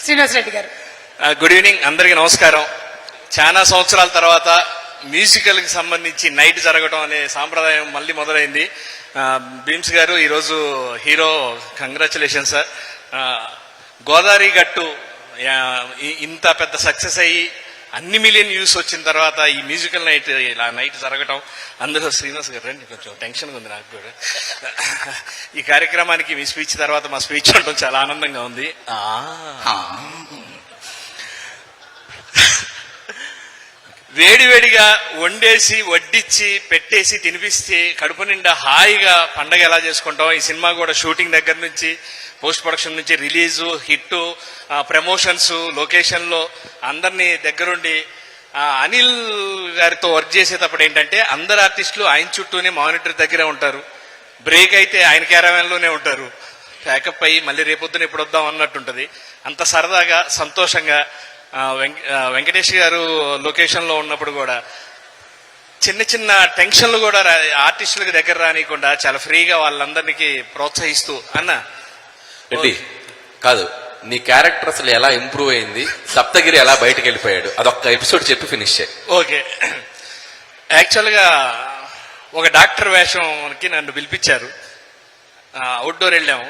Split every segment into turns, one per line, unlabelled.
శ్రీనివాస్ రెడ్డి గారు.
Good evening, అందరికీ నమస్కారం. చాలా సంవత్సరాల తర్వాత మ్యూజికల్ కి సంబంధించి నైట్ జరగడం అనే సాంప్రదాయం మళ్ళీ మొదలైంది. భీమ్స్ గారు ఈరోజు హీరో, కంగ్రాచులేషన్ సార్. గోదావరి గట్టు ఇంత పెద్ద సక్సెస్ అయ్యి అన్ని మిలియన్ వ్యూస్ వచ్చిన తర్వాత ఈ మ్యూజికల్ నైట్ ఇలా నైట్ జరగటం, అందులో శ్రీనివాస్ గారు రండి, కొంచెం టెన్షన్గా ఉంది నాకు కూడా. ఈ కార్యక్రమానికి మీ స్పీచ్ తర్వాత మా స్పీచ్ ఉండడం చాలా ఆనందంగా ఉంది. వేడివేడిగా వండేసి వడ్డిచ్చి పెట్టేసి తినిపిస్తే కడుపు నిండా హాయిగా పండగ ఎలా చేసుకుంటాం. ఈ సినిమా కూడా షూటింగ్ దగ్గర నుంచి పోస్ట్ ప్రొడక్షన్ నుంచి రిలీజు, హిట్, ప్రమోషన్స్, లొకేషన్లో అందరినీ దగ్గరుండి అనిల్ గారితో వర్క్ చేసేటప్పుడు ఏంటంటే అందరు ఆర్టిస్టులు ఆయన చుట్టూనే మానిటర్ దగ్గరే ఉంటారు. బ్రేక్ అయితే ఆయన క్యారవాన్లోనే ఉంటారు. ప్యాకప్ అయ్యి మళ్ళీ రేపొద్దున ఇప్పుడు వద్దాం అన్నట్టుంటది. అంత సరదాగా సంతోషంగా వెంకటేష్ గారు లొకేషన్ లో ఉన్నప్పుడు కూడా చిన్న చిన్న టెన్షన్లు కూడా ఆర్టిస్టులకు దగ్గర రానియకుండా చాలా ఫ్రీగా వాళ్ళందరికీ ప్రోత్సహిస్తూ అన్న
రెడ్డి కాదు, నీ క్యారెక్టర్ అసలు ఎలా ఇంప్రూవ్ అయింది, సప్తగిరి ఎలా బయటకు వెళ్ళిపోయాడు, అదొక్క ఎపిసోడ్ చెప్పి ఫినిష్ చేయి.
ఓకే, యాక్చువల్గా ఒక డాక్టర్ వేషంకి నన్ను పిలిపించారు. అవుట్డోర్ వెళ్ళాము.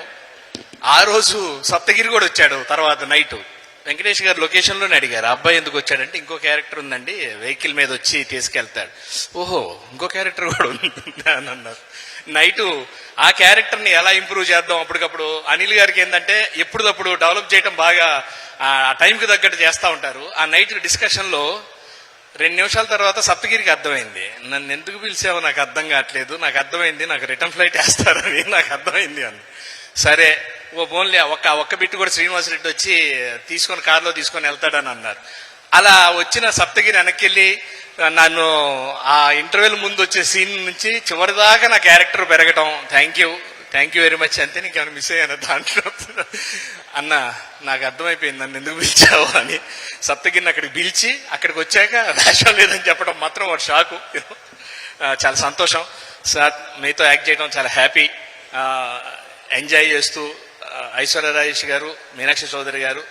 ఆ రోజు సప్తగిరి కూడా వచ్చాడు. తర్వాత నైట్ వెంకటేష్ గారు లొకేషన్లోనే అడిగారు, అబ్బాయి ఎందుకు వచ్చాడంటే ఇంకో క్యారెక్టర్ ఉందండి, వెహికల్ మీద వచ్చి తీసుకెళ్తాడు. ఓహో, ఇంకో క్యారెక్టర్ కూడా ఉంది అని అన్నారు. నైటు ఆ క్యారెక్టర్ని ఎలా ఇంప్రూవ్ చేద్దాం, అప్పటికప్పుడు అనిల్ గారికి ఏంటంటే ఎప్పుడప్పుడు డెవలప్ చేయడం బాగా ఆ టైంకి తగ్గట్టు చేస్తూ ఉంటారు. ఆ నైట్ డిస్కషన్లో 2 నిమిషాల తర్వాత సప్తగిరికి అర్థమైంది, నన్ను ఎందుకు పిలిచావో నాకు అర్థం కావట్లేదు, నాకు అర్థమైంది నాకు రిటర్న్ ఫ్లైట్ వేస్తారని నాకు అర్థమైంది అని. సరే ఓన్లీ ఒక్క బిట్టు కూడా శ్రీనివాస్ రెడ్డి వచ్చి కారులో తీసుకొని వెళ్తాడని అన్నారు. అలా వచ్చిన సప్తగిరి వెనక్కి నన్ను ఆ ఇంటర్వ్యూల ముందు వచ్చే సీన్ నుంచి చివరిదాకా నా క్యారెక్టర్ పెరగటం. Thank you very much. అంతే, నీకేమైనా మిస్ అయ్యాను దాంట్లో అన్న, నాకు అర్థమైపోయింది నన్ను ఎందుకు పిలిచావు అని. సప్తగిరిని అక్కడికి పిలిచి అక్కడికి వచ్చాక వేషం లేదని చెప్పడం మాత్రం ఒక షాకు. చాలా సంతోషం సార్, మీతో యాక్ట్ చేయడం చాలా హ్యాపీ. ఎంజాయ్ చేస్తూ ఐశ్వర్య రాజేష్ గారు, మీనాక్షి చౌదరి గారు,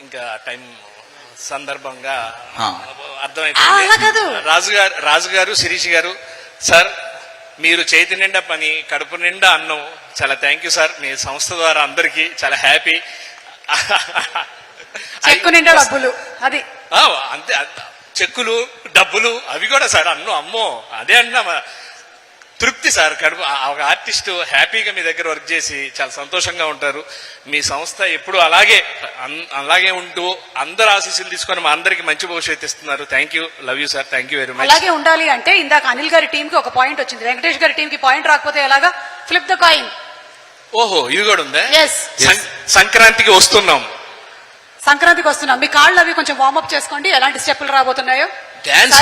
ఇంకా టైం సందర్భంగా అర్థమైపోయింది. రాజు గారు, శిరీష్ గారు, సార్ మీరు చేతి నిండా పని, కడుపు నిండా అన్నం. చాలా థ్యాంక్ యూ సార్. మీ సంస్థ ద్వారా అందరికీ చాలా హ్యాపీ.
అది
అంతే, చెక్కులు డబ్బులు అవి కూడా సార్ అమ్మో అదే అన్నా తృప్తి సార్. కడుపు ఒక ఆర్టిస్ట్ హ్యాపీగా మీ దగ్గర వర్క్ చేసి చాలా సంతోషంగా ఉంటారు. మీ సంస్థ ఎప్పుడు అలాగే ఉంటూ అందరు ఆశీస్సులు తీసుకొని మా అందరికి మంచి భవిష్యత్తు ఇస్తున్నారు. Thank you, love you sir, thank you very much.
అలాగే ఉండాలి అంటే ఇందాక అనిల్ గారి టీం కి ఒక పాయింట్ వచ్చింది, వెంకటేష్ గారి టీం కి పాయింట్ రాకపోతే ఎలాగా? Flip the coin.
ఓహో, ఇది కూడా ఉందా? సంక్రాంతికి వస్తున్నాం.
మీ కాళ్ళు అవి కొంచెం వార్మప్ చేసుకోండి, ఎలాంటి స్టెప్పులు రాబోతున్నాయో.
డాన్స్